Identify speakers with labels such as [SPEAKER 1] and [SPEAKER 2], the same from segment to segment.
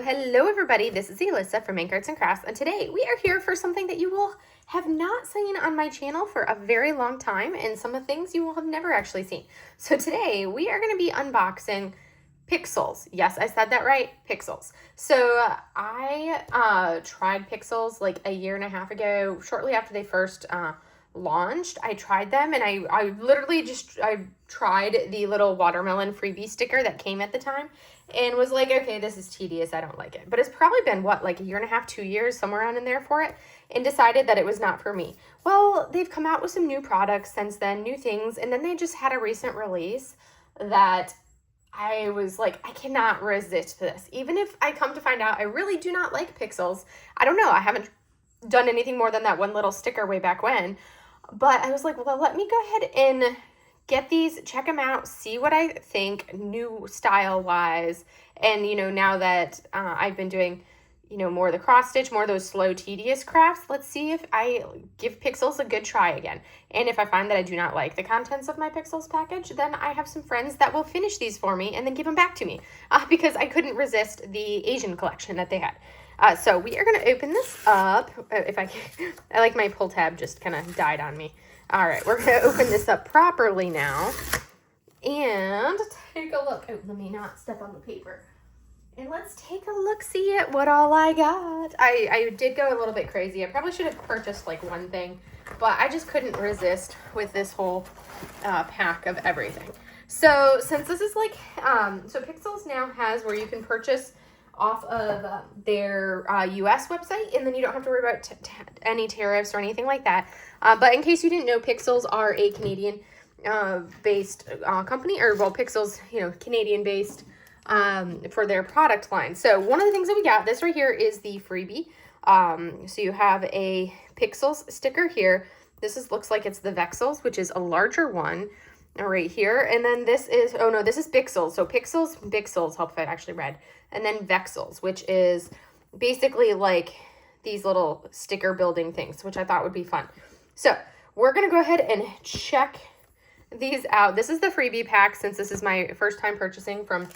[SPEAKER 1] Hello everybody, this is Alyssa from Ink Arts and Crafts, and today we are here for something that you will have not seen on my channel for a very long time, and some of the things you will have never actually seen. So today we are going to be unboxing Pixyls. Yes, I said that right, Pixyls. So I tried Pixyls like a year and a half ago, shortly after they first launched. I tried them, and I literally I tried the little watermelon freebie sticker that came at the time and was like, okay, this is tedious, I don't like it. But it's probably been what, like a year and a half, 2 years, somewhere around in there for it, and decided that it was not for me. Well, they've come out with some new products since then, new things, and then they just had a recent release that I was like, I cannot resist this. Even if I come to find out I really do not like Pixyls. I don't know, I haven't done anything more than that one little sticker way back when. But I was like, well, let me go ahead and get these, check them out, see what I think new style wise. And, you know, now that I've been doing, you know, more of the cross stitch, more of those slow, tedious crafts, let's see if I give Pixyls a good try again. And if I find that I do not like the contents of my Pixyls package, then I have some friends that will finish these for me and then give them back to me because I couldn't resist the Asian collection that they had. So we are going to open this up. If I can, I like my pull tab just kind of died on me. All right, we're going to open this up properly now and take a look. Oh, let me not step on the paper. And let's take a look-see at what all I got. I did go a little bit crazy. I probably should have purchased like one thing, but I just couldn't resist with this whole pack of everything. So since this is like, so Pixyls now has where you can purchase off of their US website, and then you don't have to worry about any tariffs or anything like that. But in case you didn't know, Pixyls are a Canadian based company, or well, Pixyls, you know, Canadian based for their product line. So one of the things that we got, this right here is the freebie. So you have a Pixyls sticker here. This looks like it's the Vexels, which is a larger one right here. And then this is, oh no, this is Pixyls. So Pixyls, hope I actually read. And then Vexels, which is basically like these little sticker building things, which I thought would be fun. So we're going to go ahead and check these out. This is the freebie pack, since this is my first time purchasing from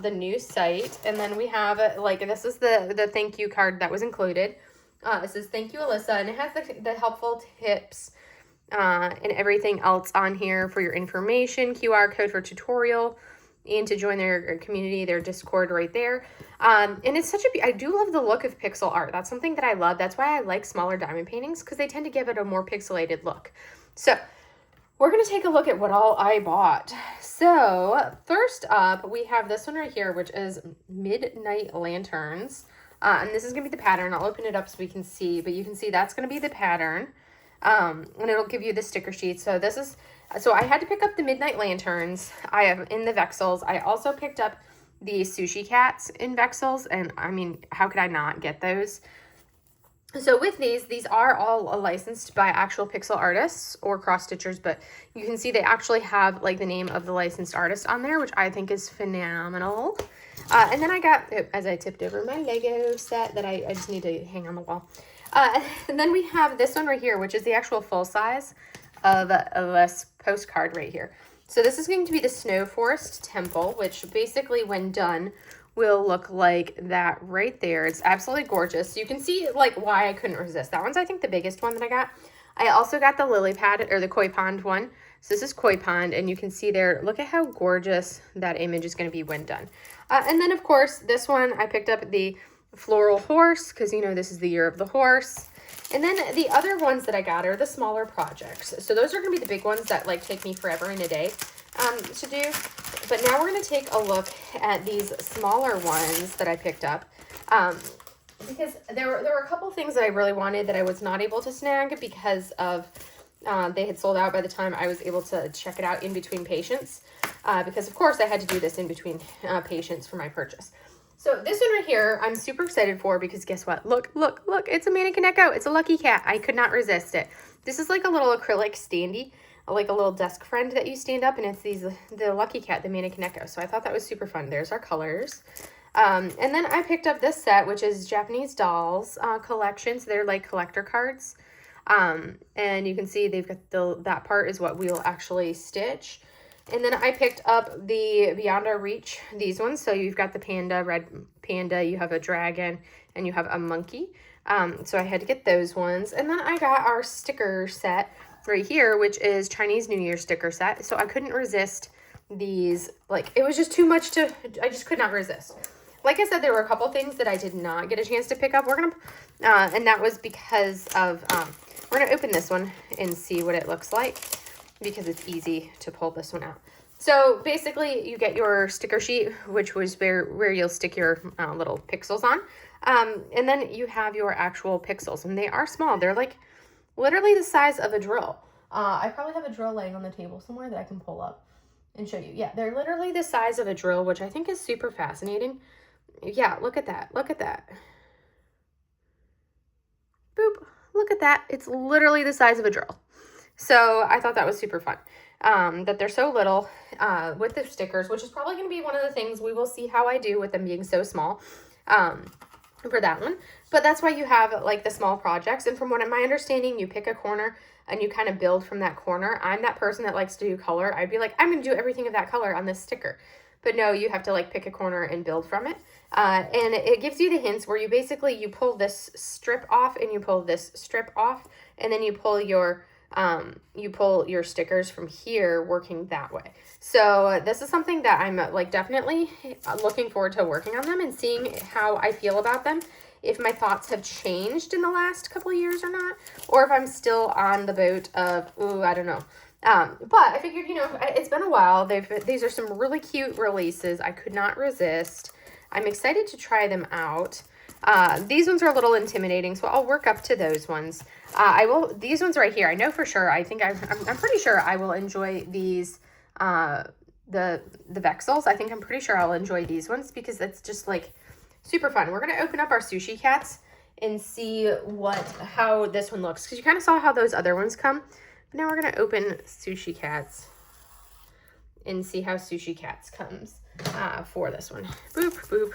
[SPEAKER 1] the new site. And then we have like, this is the thank you card that was included. It says thank you, Alyssa, and it has the helpful tips and everything else on here for your information, QR code for tutorial, and to join their community, their Discord right there. And it's such I do love the look of pixel art. That's something that I love. That's why I like smaller diamond paintings, because they tend to give it a more pixelated look. So we're going to take a look at what all I bought. So first up, we have this one right here, which is Midnight Lanterns. And this is going to be the pattern. I'll open it up so we can see, but you can see that's going to be the pattern. And it'll give you the sticker sheet. So this is, so I had to pick up the Midnight Lanterns. I have in the Vexels. I also picked up the Sushi Cats in Vexels. And I mean, how could I not get those? So with these are all licensed by actual pixel artists or cross stitchers, but you can see they actually have like the name of the licensed artist on there, which I think is phenomenal. And then I got, as I tipped over, my Lego set that I just need to hang on the wall. And then we have this one right here, which is the actual full size of this postcard right here. So this is going to be the Snow Forest Temple, which basically when done will look like that right there. It's absolutely gorgeous. So you can see like why I couldn't resist. That one's I think the biggest one that I got. I also got the lily pad, or the koi pond one. So this is koi pond, and you can see there, look at how gorgeous that image is going to be when done. And then of course this one I picked up the floral horse, because you know this is the year of the horse. And then the other ones that I got are the smaller projects. So those are going to be the big ones that like take me forever and a day to do. But now we're going to take a look at these smaller ones that I picked up. Because there were a couple things that I really wanted that I was not able to snag because of they had sold out by the time I was able to check it out in between patients. Because of course I had to do this in between patients for my purchase. So this one right here, I'm super excited for, because guess what? Look, it's a mannequin echo. It's a lucky cat. I could not resist it. This is like a little acrylic standee, like a little desk friend that you stand up, and it's the lucky cat, the mannequin echo. So I thought that was super fun. There's our colors. And then I picked up this set, which is Japanese Dolls collection. So they're like collector cards. And you can see they've got that part is what we'll actually stitch. And then I picked up the Beyond Our Reach, these ones. So you've got the panda, red panda, you have a dragon, and you have a monkey. So I had to get those ones. And then I got our sticker set right here, which is Chinese New Year sticker set. So I couldn't resist these. Like, it was just too much I just could not resist. Like I said, there were a couple things that I did not get a chance to pick up. We're going to, and that was because of, we're going to open this one and see what it looks like because it's easy to pull this one out. So basically you get your sticker sheet, which was where you'll stick your little pixels on. And then you have your actual pixels, and they are small. They're like literally the size of a drill. I probably have a drill laying on the table somewhere that I can pull up and show you. Yeah, they're literally the size of a drill, which I think is super fascinating. Yeah, look at that. Look at that. Boop. Look at that. It's literally the size of a drill. So I thought that was super fun. That they're so little with the stickers, which is probably going to be one of the things we will see how I do with them being so small for that one. But that's why you have like the small projects. And from what my understanding, you pick a corner and you kind of build from that corner. I'm that person that likes to do color. I'd be like, I'm going to do everything of that color on this sticker. But no, you have to like pick a corner and build from it. And it gives you the hints where you pull this strip off and you pull this strip off, and then you pull your stickers from here working that way. So this is something that I'm like definitely looking forward to working on them and seeing how I feel about them, if my thoughts have changed in the last couple of years or not, or if I'm still on the boat of, ooh, I don't know. But I figured, it's been a while. These are some really cute releases. I could not resist. I'm excited to try them out. These ones are a little intimidating, so I'll work up to those ones. These ones right here, I know for sure, I'm pretty sure I will enjoy these, the Vexels. I think I'm pretty sure I'll enjoy these ones because it's just like super fun. We're going to open up our sushi cats and see how this one looks, because you kind of saw how those other ones come. But now we're going to open sushi cats and see how sushi cats comes for this one. Boop, boop.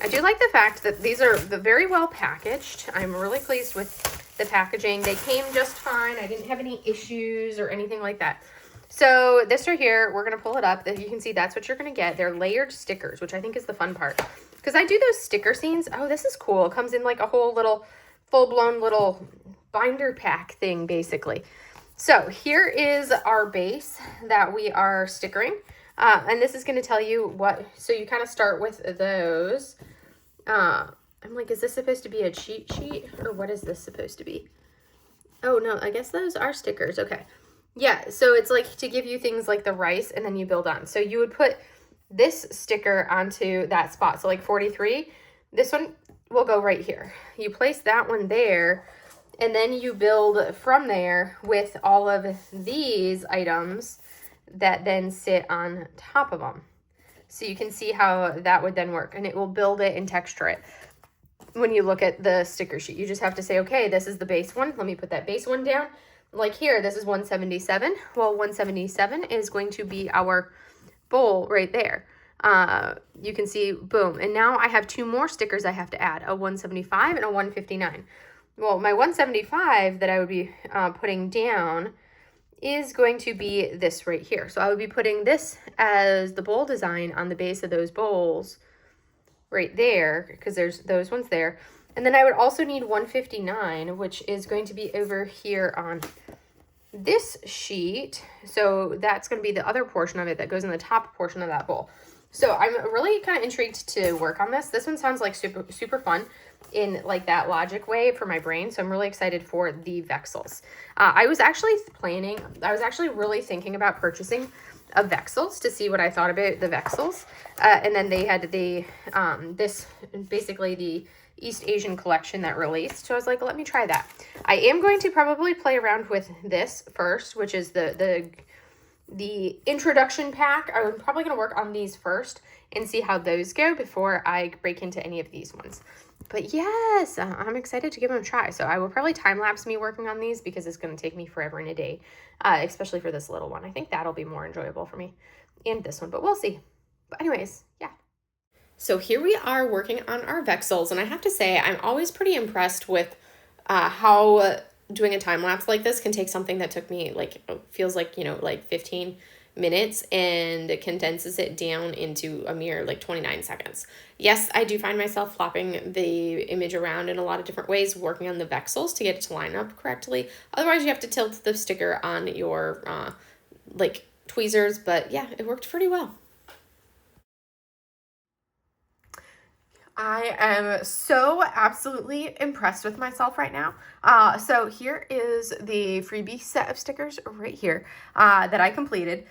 [SPEAKER 1] I do like the fact that these are very well packaged. I'm really pleased with the packaging. They came just fine. I didn't have any issues or anything like that. So this right here, we're going to pull it up. You can see that's what you're going to get. They're layered stickers, which I think is the fun part. Because I do those sticker scenes. Oh, this is cool. It comes in like a whole little full-blown little binder pack thing, basically. So here is our base that we are stickering. And this is going to tell you so you kind of start with those. I'm like, is this supposed to be a cheat sheet or what is this supposed to be? Oh no, I guess those are stickers. Okay. Yeah. So it's like to give you things like the rice and then you build on. So you would put this sticker onto that spot. So like 43, this one will go right here. You place that one there and then you build from there with all of these items that then sit on top of them. So you can see how that would then work, and it will build it and texture it. When you look at the sticker sheet, you just have to say, okay, this is the base one. Let me put that base one down. Like here, this is 177. Well, 177 is going to be our bowl right there. You can see, boom. And now I have two more stickers I have to add, a 175 and a 159. Well, my 175 that I would be putting down is going to be this right here. So I would be putting this as the bowl design on the base of those bowls right there, because there's those ones there. And then I would also need 159, which is going to be over here on this sheet. So that's going to be the other portion of it that goes in the top portion of that bowl. So I'm really kind of intrigued to work on this. This one sounds like super, super fun in like that logic way for my brain. So I'm really excited for the Vexels. I was actually really thinking about purchasing a Vexels to see what I thought about the Vexels. And then they had this basically the East Asian collection that released. So I was like, let me try that. I am going to probably play around with this first, which is the introduction pack. I'm probably going to work on these first and see how those go before I break into any of these ones. But yes, I'm excited to give them a try. So I will probably time-lapse me working on these because it's going to take me forever and a day, especially for this little one. I think that'll be more enjoyable for me, and this one, but we'll see. But anyways, yeah. So here we are working on our Vexels, and I have to say I'm always pretty impressed with how doing a time lapse like this can take something that took me feels like, like 15, minutes and condenses it down into a mere like 29 seconds. Yes, I do find myself flopping the image around in a lot of different ways, working on the Vexels to get it to line up correctly. Otherwise, you have to tilt the sticker on your like tweezers, but yeah, it worked pretty well. I am so absolutely impressed with myself right now. So here is the freebie set of stickers right here that I completed.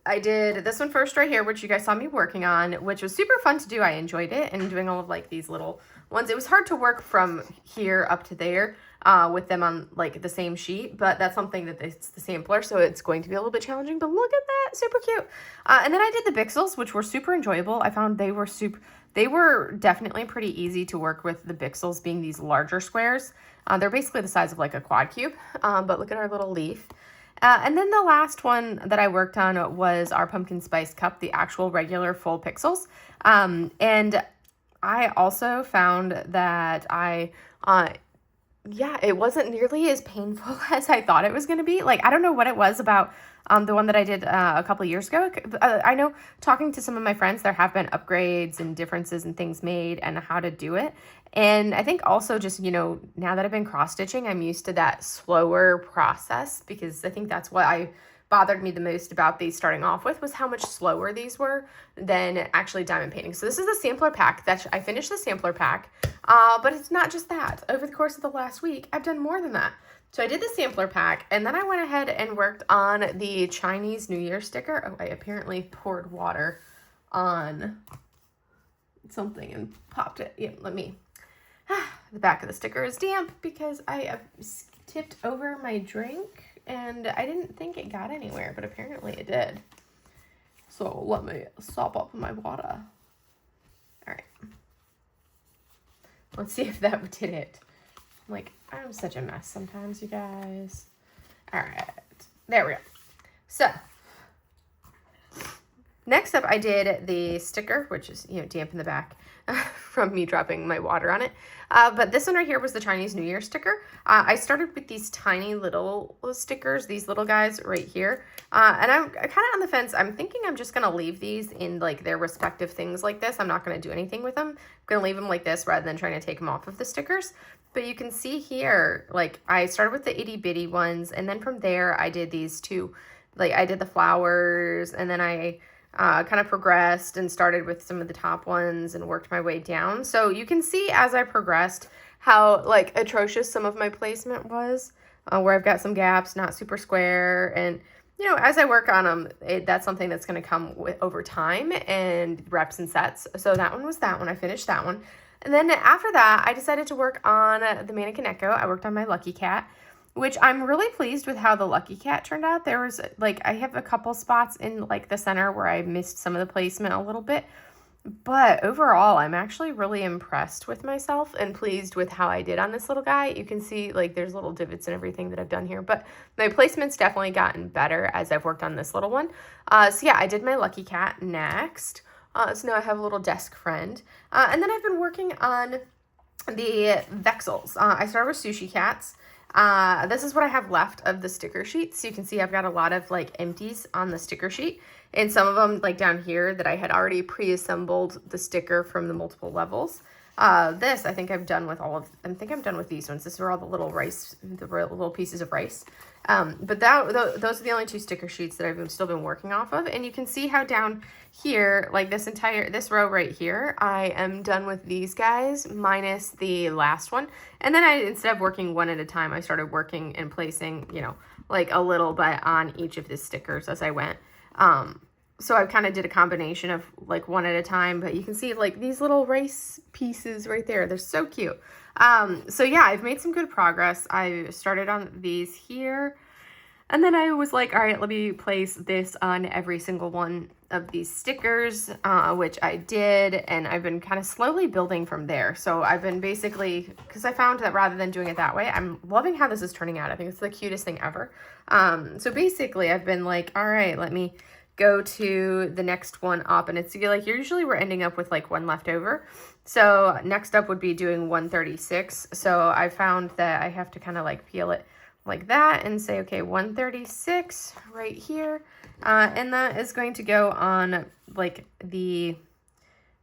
[SPEAKER 1] I did this one first right here, which you guys saw me working on, which was super fun to do. I enjoyed it, and doing all of like these little ones. It was hard to work from here up to there with them on like the same sheet, but that's something that it's the sampler, so it's going to be a little bit challenging, but look at that, super cute. And then I did the Pixyls, which were super enjoyable. I found they were definitely pretty easy to work with, the Pixyls being these larger squares. They're basically the size of like a quad cube, but look at our little leaf. And then the last one that I worked on was our pumpkin spice cup, the actual regular full Pixyls. And I also found that yeah, it wasn't nearly as painful as I thought it was going to be. Like, I don't know what it was about the one that I did a couple of years ago. I know, talking to some of my friends, there have been upgrades and differences and things made and how to do it. And I think also just, you know, now that I've been cross-stitching, I'm used to that slower process, because I think that's what bothered me the most about these starting off with, was how much slower these were than actually diamond painting. So this is the sampler pack. I finished the sampler pack, but it's not just that. Over the course of the last week, I've done more than that. So I did the sampler pack, and then I went ahead and worked on the Chinese New Year sticker. Oh, I apparently poured water on something and popped it. Yeah, let me... The back of the sticker is damp because I tipped over my drink, and I didn't think it got anywhere, but apparently it did. So let me sop up my water. All right. Let's see if that did it. Like, I'm such a mess sometimes, you guys. All right. There we go. So, next up, I did the sticker, which is, you know, damp in the back from me dropping my water on it. But this one right here was the Chinese New Year sticker. I started with these tiny little stickers, these little guys right here. And I'm kind of on the fence. I'm thinking I'm just going to leave these in like their respective things like this. I'm not going to do anything with them. I'm going to leave them like this rather than trying to take them off of the stickers. But you can see here, like, I started with the itty bitty ones, and then from there I did these two. Like, I did the flowers, and then I kind of progressed and started with some of the top ones and worked my way down. So you can see as I progressed how like atrocious some of my placement was, where I've got some gaps, not super square. And, you know, as I work on them, that's something that's going to come over time and reps and sets. So that one was that one. I finished that one. And then after that, I decided to work on the Mannequin Echo. I worked on my Lucky Cat, which I'm really pleased with how the Lucky Cat turned out. There was, like, I have a couple spots in, like, the center where I missed some of the placement a little bit. But overall, I'm actually really impressed with myself and pleased with how I did on this little guy. You can see, like, there's little divots and everything that I've done here. But my placement's definitely gotten better as I've worked on this little one. So, yeah, I did my Lucky Cat next. So now I have a little desk friend. And then I've been working on the Vexels. I started with Sushi Cats. This is what I have left of the sticker sheet. So you can see I've got a lot of like empties on the sticker sheet, and some of them like down here that I had already pre-assembled the sticker from the multiple levels. This I think I'm done with I think I'm done with these ones. These are all the little rice, the little pieces of rice. But those are the only two sticker sheets that I've still been working off of. And you can see how down here, like this row right here, I am done with these guys minus the last one. And then instead of working one at a time, I started working and placing, you know, like a little bit on each of the stickers as I went. So I kind of did a combination of like one at a time, but you can see like these little rice pieces right there. They're so cute. So yeah, I've made some good progress. I started on these here, and then I was like, all right, let me place this on every single one of these stickers, which I did, and I've been kind of slowly building from there. So I've been basically, because I found that rather than doing it that way, I'm loving how this is turning out. I think it's the cutest thing ever. So basically I've been like, all right, let me go to the next one up, and it's like usually we're ending up with like one left over. So next up would be doing 136. So I found that I have to kind of like peel it like that and say, okay, 136 right here. And that is going to go on like the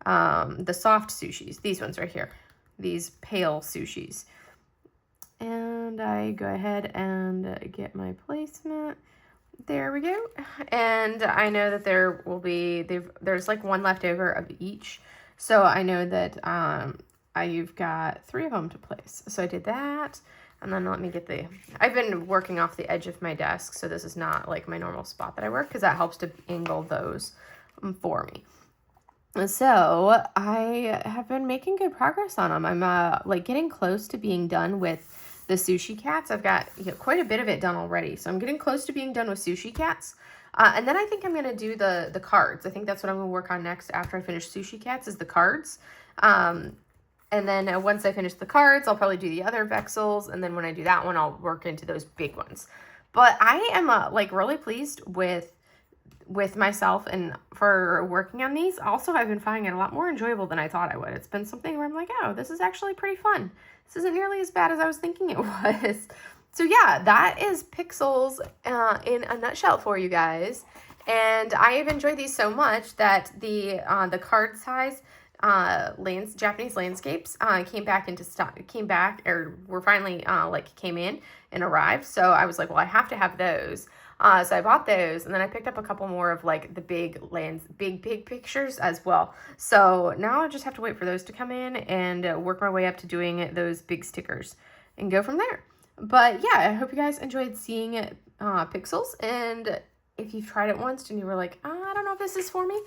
[SPEAKER 1] soft sushis, these ones right here, these pale sushis. And I go ahead and get my placement. There we go. And I know that there will be, there's like one left over of each. So I know that I've got 3 of them to place. So I did that. And then let me get I've been working off the edge of my desk. So this is not like my normal spot that I work, because that helps to angle those for me. So I have been making good progress on them. I'm like getting close to being done with the sushi cats. I've got quite a bit of it done already. So I'm getting close to being done with sushi cats. And then I think I'm going to do the cards. I think that's what I'm going to work on next after I finish sushi cats, is the cards. And then once I finish the cards, I'll probably do the other Vexels. And then when I do that one, I'll work into those big ones. But I am like really pleased with myself and for working on these. Also, I've been finding it a lot more enjoyable than I thought I would. It's been something where I'm like, oh, this is actually pretty fun. This isn't nearly as bad as I was thinking it was. So yeah, that is Pixyls in a nutshell for you guys. And I have enjoyed these so much that the card size Japanese landscapes came back into stock, were finally came in and arrived. So I was like, well, I have to have those. So I bought those, and then I picked up a couple more of like the big pictures as well. So now I just have to wait for those to come in and work my way up to doing those big stickers and go from there. But yeah, I hope you guys enjoyed seeing Pixyls. And if you've tried it once and you were like, I don't know if this is for me,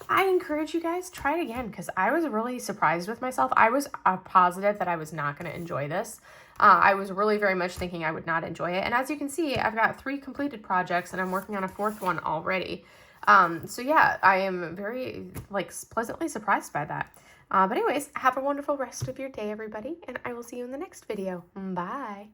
[SPEAKER 1] I encourage you guys, try it again, because I was really surprised with myself. I was positive that I was not going to enjoy this. I was really very much thinking I would not enjoy it. And as you can see, I've got 3 completed projects and I'm working on a 4th one already. So yeah, I am very pleasantly surprised by that. But anyways, have a wonderful rest of your day, everybody. And I will see you in the next video. Bye.